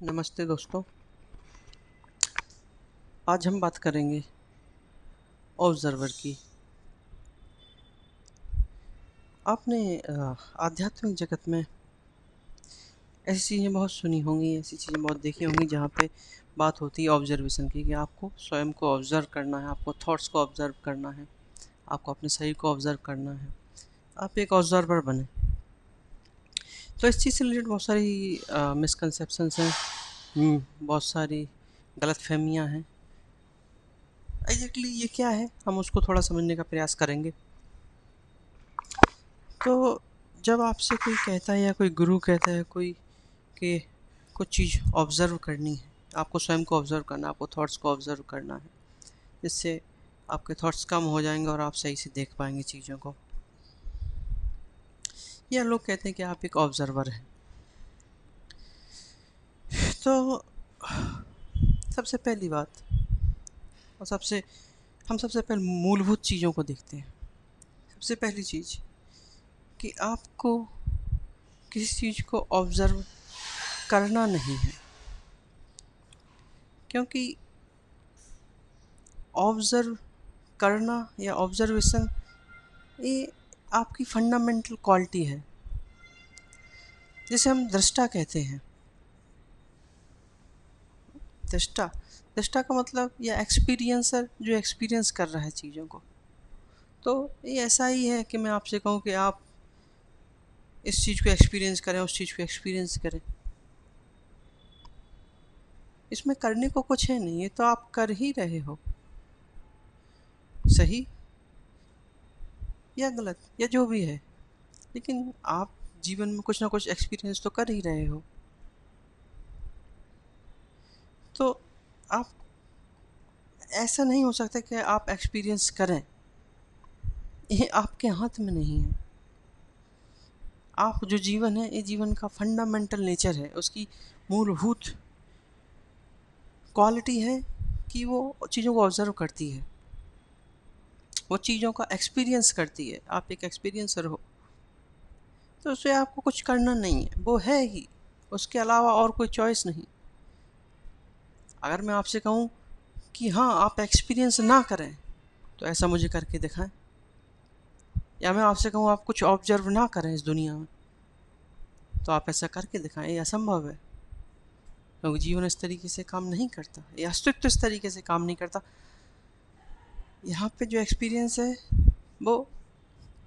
नमस्ते दोस्तों। आज हम बात करेंगे ऑब्जर्वर की। आपने आध्यात्मिक जगत में ऐसी चीज़ें बहुत सुनी होंगी, ऐसी चीज़ें बहुत देखी होंगी जहाँ पे बात होती है ऑब्जर्वेशन की, कि आपको स्वयं को ऑब्जर्व करना है, आपको थॉट्स को ऑब्जर्व करना है, आपको अपने शरीर को ऑब्जर्व करना है, आप एक ऑब्जर्वर बने। तो इस चीज़ से रिलेटेड बहुत सारी मिसकंसेप्शंस हैं, बहुत सारी गलतफहमियाँ हैं। एग्जैक्टली ये क्या है, हम उसको थोड़ा समझने का प्रयास करेंगे। तो जब आपसे कोई कहता है या कोई गुरु कहता है कोई कि कुछ चीज़ ऑब्ज़र्व करनी है, आपको स्वयं को ऑब्ज़र्व करना है, आपको थॉट्स को ऑब्ज़र्व करना है, जिससे आपके थॉट्स कम हो जाएंगे और आप सही से देख पाएंगे चीज़ों को। या लोग कहते हैं कि आप एक ऑब्ज़र्वर हैं। तो सबसे पहली बात और सबसे पहले मूलभूत चीज़ों को देखते हैं। सबसे पहली चीज़ कि आपको किसी चीज़ को ऑब्ज़र्व करना नहीं है, क्योंकि ऑब्ज़र्व करना या ऑब्ज़र्वेशन ये आपकी फंडामेंटल क्वालिटी है, जिसे हम दृष्टा कहते हैं। दृष्टा दृष्टा का मतलब या एक्सपीरियंसर, जो एक्सपीरियंस कर रहा है चीज़ों को। तो ये ऐसा ही है कि मैं आपसे कहूँ कि आप इस चीज़ को एक्सपीरियंस करें, उस चीज़ को एक्सपीरियंस करें। इसमें करने को कुछ है नहीं, ये तो आप कर ही रहे हो, सही या गलत या जो भी है। लेकिन आप जीवन में कुछ ना कुछ एक्सपीरियंस तो कर ही रहे हो। तो आप ऐसा नहीं हो सकता कि आप एक्सपीरियंस करें, ये आपके हाथ में नहीं है। आप जो जीवन है, ये जीवन का फंडामेंटल नेचर है, उसकी मूलभूत क्वालिटी है कि वो चीज़ों को ऑब्जर्व करती है, वो चीज़ों का एक्सपीरियंस करती है। आप एक एक्सपीरियंसर हो, तो उससे आपको कुछ करना नहीं है, वो है ही, उसके अलावा और कोई चॉइस नहीं। अगर मैं आपसे कहूँ कि हाँ आप एक्सपीरियंस ना करें, तो ऐसा मुझे करके दिखाएं। या मैं आपसे कहूँ आप कुछ ऑब्जर्व ना करें इस दुनिया में, तो आप ऐसा करके दिखाएं। ये असंभव है, क्योंकि जीवन इस तरीके से काम नहीं करता, ये अस्तित्व इस तरीके से काम नहीं करता। यहाँ पे जो एक्सपीरियंस है वो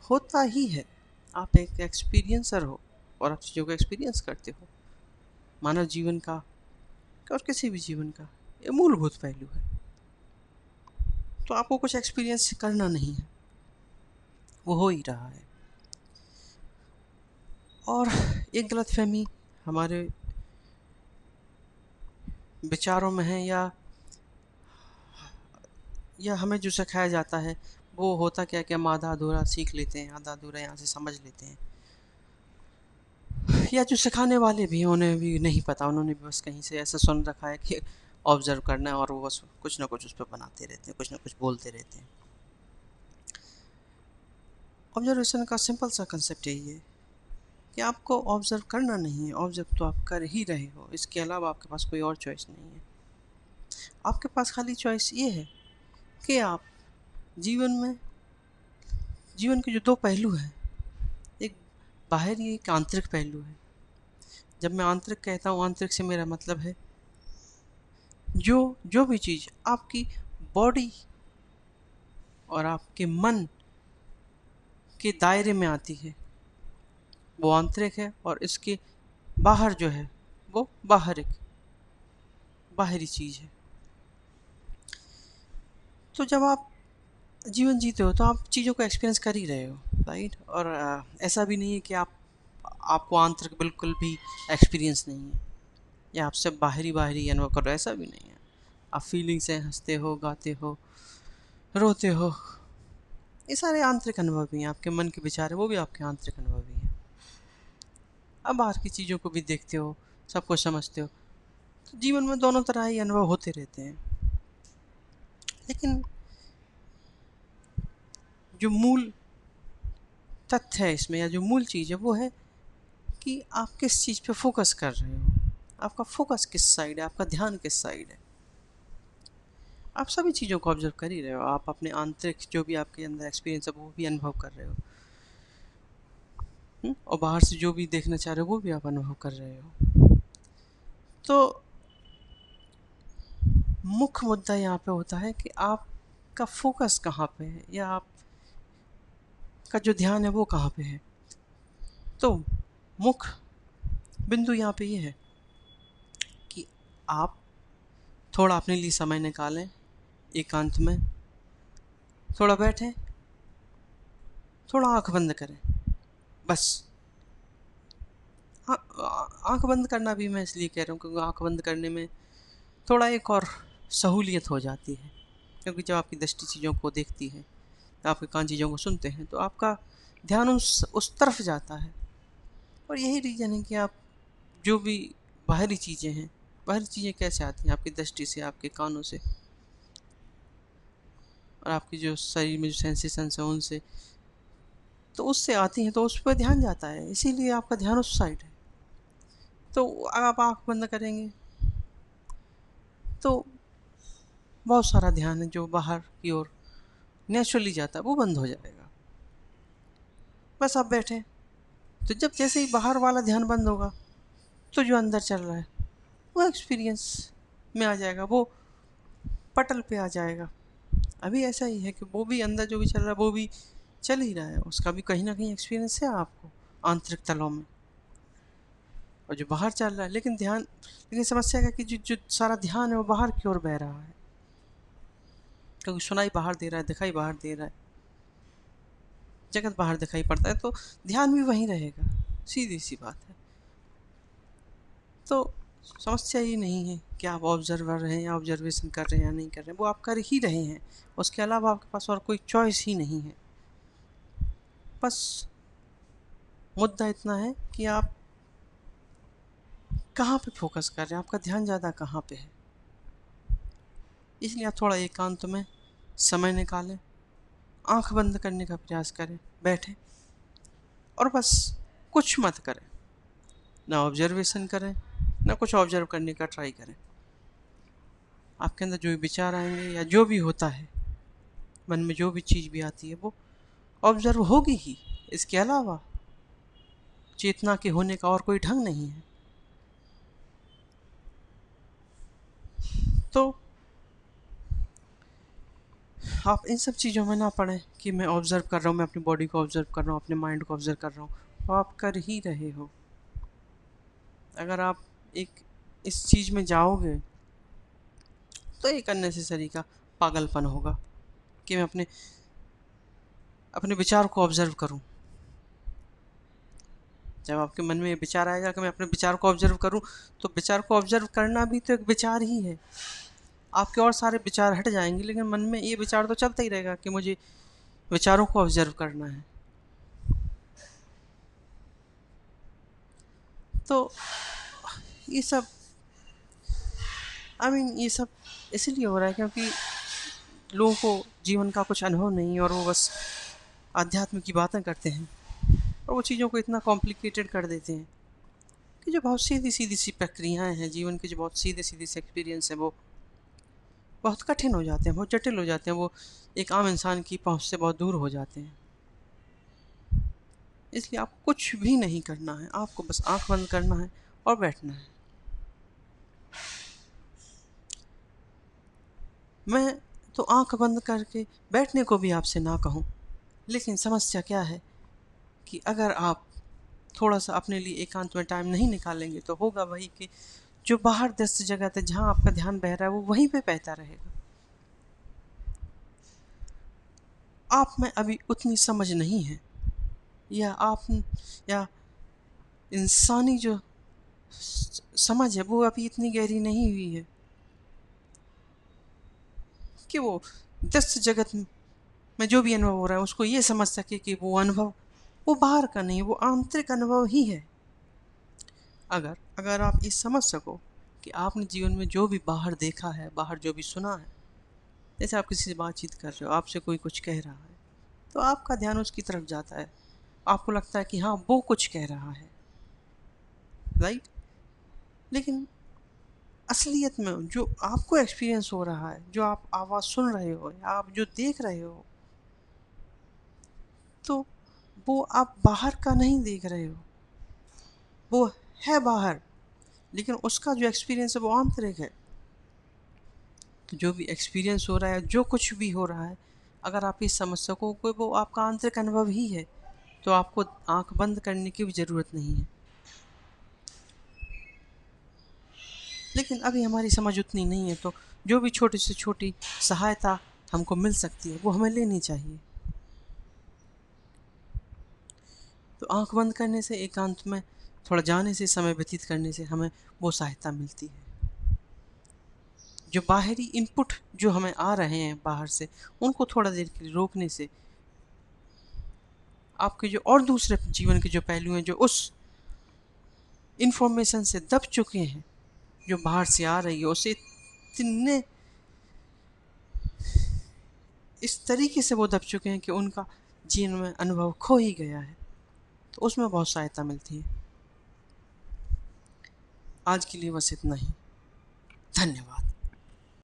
होता ही है। आप एक एक्सपीरियंसर हो और आप चीज़ों को एक्सपीरियंस करते हो। मानव जीवन का और किसी भी जीवन का ये मूलभूत पहलू है। तो आपको कुछ एक्सपीरियंस करना नहीं है, वो हो ही रहा है। और एक गलतफहमी हमारे विचारों में है, या हमें जो सिखाया जाता है वो होता क्या कि हम आधा अधूरा सीख लेते हैं, आधा अधूरा यहाँ से समझ लेते हैं। या जो सिखाने वाले भी हैं उन्हें भी नहीं पता, उन्होंने भी बस कहीं से ऐसा सुन रखा है कि ऑब्जर्व करना है, और वो बस कुछ ना कुछ उस पर बनाते रहते हैं, कुछ ना कुछ बोलते रहते हैं। ऑब्जर्वेशन का सिंपल सा कंसेप्ट यही है कि आपको ऑब्जर्व करना नहीं है, ऑब्जर्व तो आप कर ही रहे हो। इसके अलावा आपके पास कोई और चॉइस नहीं है। आपके पास खाली चॉइस ये है कि आप जीवन में, जीवन के जो दो पहलू हैं, एक बाहरी एक आंतरिक पहलू है। जब मैं आंतरिक कहता हूँ, आंतरिक से मेरा मतलब है जो जो भी चीज़ आपकी बॉडी और आपके मन के दायरे में आती है वो आंतरिक है, और इसके बाहर जो है वो बाहरी चीज़ है। तो जब आप जीवन जीते हो तो आप चीज़ों को एक्सपीरियंस कर ही रहे हो, राइट। और ऐसा भी नहीं है कि आपको आंतरिक बिल्कुल भी एक्सपीरियंस नहीं है, या आप सब बाहरी बाहरी अनुभव कर रहे हो, ऐसा भी नहीं है। आप फीलिंग से हंसते हो, गाते हो, रोते हो, ये सारे आंतरिक अनुभव भी हैं। आपके मन के विचार है वो भी आपके आंतरिक अनुभव ही हैं। आप बाहर की चीज़ों को भी देखते हो, सब कुछ समझते हो। तो जीवन में दोनों तरह ही अनुभव होते रहते हैं। लेकिन जो मूल तथ्य है इसमें, या जो मूल चीज़ है, वो है कि आप किस चीज़ पे फोकस कर रहे हो। आपका फोकस किस साइड है, आपका ध्यान किस साइड है। आप सभी चीज़ों को ऑब्जर्व कर ही रहे हो, आप अपने आंतरिक जो भी आपके अंदर एक्सपीरियंस है वो भी अनुभव कर रहे हो, और बाहर से जो भी देखना चाह रहे हो वो भी आप अनुभव कर रहे हो। तो मुख्य मुद्दा यहाँ पे होता है कि आपका फोकस कहाँ पे है, या आपका जो ध्यान है वो कहाँ पे है। तो मुख्य बिंदु यहाँ पे ये है कि आप थोड़ा अपने लिए समय निकालें, एकांत में थोड़ा बैठें, थोड़ा आंख बंद करें, बस। हाँ, आंख बंद करना भी मैं इसलिए कह रहा हूँ क्योंकि आंख बंद करने में थोड़ा एक और सहूलियत हो जाती है, क्योंकि जब आपकी दृष्टि चीज़ों को देखती है, आपके कान चीज़ों को सुनते हैं, तो आपका ध्यान उस तरफ जाता है। और यही रीज़न है कि आप जो भी बाहरी चीज़ें हैं, बाहरी चीज़ें कैसे आती हैं, आपकी दृष्टि से, आपके कानों से, और आपकी जो शरीर में जो सेंसेशंस हैं उनसे, तो उससे आती हैं, तो उस पर ध्यान जाता है, इसीलिए आपका ध्यान उस साइड है। तो आप आँख बंद करेंगे तो बहुत सारा ध्यान है जो बाहर की ओर नेचुरली जाता है वो बंद हो जाएगा। बस आप बैठे, तो जब जैसे ही बाहर वाला ध्यान बंद होगा तो जो अंदर चल रहा है वो एक्सपीरियंस में आ जाएगा, वो पटल पे आ जाएगा। अभी ऐसा ही है कि वो भी अंदर जो भी चल रहा है वो भी चल ही रहा है, उसका भी कहीं ना कहीं एक्सपीरियंस है आपको आंतरिक तलों में, और जो बाहर चल रहा है, लेकिन समस्या है कि जो सारा ध्यान है वो बाहर की ओर बह रहा है, क्योंकि सुनाई बाहर दे रहा है, दिखाई बाहर दे रहा है, जगत बाहर दिखाई पड़ता है, तो ध्यान भी वहीं रहेगा, सीधी सी बात है। तो समस्या ये नहीं है कि आप ऑब्जर्वर हैं या ऑब्जर्वेशन कर रहे हैं या नहीं कर रहे हैं, वो आप कर ही रहे हैं, उसके अलावा आपके पास और कोई चॉइस ही नहीं है। बस मुद्दा इतना है कि आप कहाँ पे फोकस कर रहे हैं, आपका ध्यान ज़्यादा कहाँ पे है। इसलिए आप थोड़ा एकांत में समय निकालें, आंख बंद करने का प्रयास करें, बैठें, और बस कुछ मत करें, ना ऑब्जर्वेशन करें, ना कुछ ऑब्जर्व करने का ट्राई करें। आपके अंदर जो भी विचार आएंगे या जो भी होता है, मन में जो भी चीज़ भी आती है वो ऑब्जर्व होगी ही, इसके अलावा चेतना के होने का और कोई ढंग नहीं है। तो आप इन सब चीज़ों में ना पड़ें कि मैं ऑब्जर्व कर रहा हूँ, मैं अपनी बॉडी को ऑब्जर्व कर रहा हूँ, अपने माइंड को ऑब्जर्व कर रहा हूँ, तो आप कर ही रहे हो। अगर आप एक इस चीज़ में जाओगे तो एक अननेसेसरी का पागलपन होगा कि मैं अपने अपने विचार को ऑब्जर्व करूं। जब आपके मन में विचार आएगा कि मैं अपने विचार को ऑब्जर्व करूं, तो विचार को ऑब्जर्व करना भी तो एक विचार ही है। आपके और सारे विचार हट जाएंगे, लेकिन मन में ये विचार तो चलता ही रहेगा कि मुझे विचारों को ऑब्जर्व करना है। तो ये सब ये सब इसलिए हो रहा है क्योंकि लोगों को जीवन का कुछ अनुभव नहीं, और वो बस आध्यात्म की बातें करते हैं, और वो चीज़ों को इतना कॉम्प्लिकेटेड कर देते हैं कि जो बहुत सीधी सीधी सी प्रक्रियाएं हैं जीवन के, जो बहुत सीधे सीधे से एक्सपीरियंस है, वो बहुत कठिन हो जाते हैं, बहुत जटिल हो जाते हैं, वो एक आम इंसान की पहुंच से बहुत दूर हो जाते हैं। इसलिए आपको कुछ भी नहीं करना है, आपको बस आंख बंद करना है और बैठना है। मैं तो आंख बंद करके बैठने को भी आपसे ना कहूँ, लेकिन समस्या क्या है कि अगर आप थोड़ा सा अपने लिए एकांत में टाइम नहीं निकालेंगे तो होगा वही कि जो बाहर दृश्य जगत है जहाँ आपका ध्यान बह रहा है वो वहीं पे बहता रहेगा। आप में अभी उतनी समझ नहीं है, या आप या इंसानी जो समझ है वो अभी इतनी गहरी नहीं हुई है कि वो दृश्य जगत में जो भी अनुभव हो रहा है उसको ये समझ सके कि वो अनुभव वो बाहर का नहीं, वो आंतरिक अनुभव ही है। अगर अगर आप ये समझ सको कि आपने जीवन में जो भी बाहर देखा है, बाहर जो भी सुना है, जैसे आप किसी से बातचीत कर रहे हो, आपसे कोई कुछ कह रहा है, तो आपका ध्यान उसकी तरफ जाता है, आपको लगता है कि हाँ वो कुछ कह रहा है, राइट। लेकिन असलियत में जो आपको एक्सपीरियंस हो रहा है, जो आप आवाज़ सुन रहे हो, या आप जो देख रहे हो, तो वो आप बाहर का नहीं देख रहे हो, वो है बाहर, लेकिन उसका जो एक्सपीरियंस है वो आंतरिक है। तो जो भी एक्सपीरियंस हो रहा है, जो कुछ भी हो रहा है, अगर आप ये समझ सको कि वो आपका आंतरिक अनुभव ही है, तो आपको आंख बंद करने की भी ज़रूरत नहीं है। लेकिन अभी हमारी समझ उतनी नहीं है, तो जो भी छोटी से छोटी सहायता हमको मिल सकती है वो हमें लेनी चाहिए। तो आंख बंद करने से, एकांत में थोड़ा जाने से, समय व्यतीत करने से हमें वो सहायता मिलती है। जो बाहरी इनपुट जो हमें आ रहे हैं बाहर से, उनको थोड़ा देर के लिए रोकने से आपके जो और दूसरे जीवन के जो पहलू हैं, जो उस इंफॉर्मेशन से दब चुके हैं, जो बाहर से आ रही है, उसे इतने इस तरीके से वो दब चुके हैं कि उनका जीवन में अनुभव खो ही गया है, तो उसमें बहुत सहायता मिलती है। आज के लिए बस इतना ही। धन्यवाद।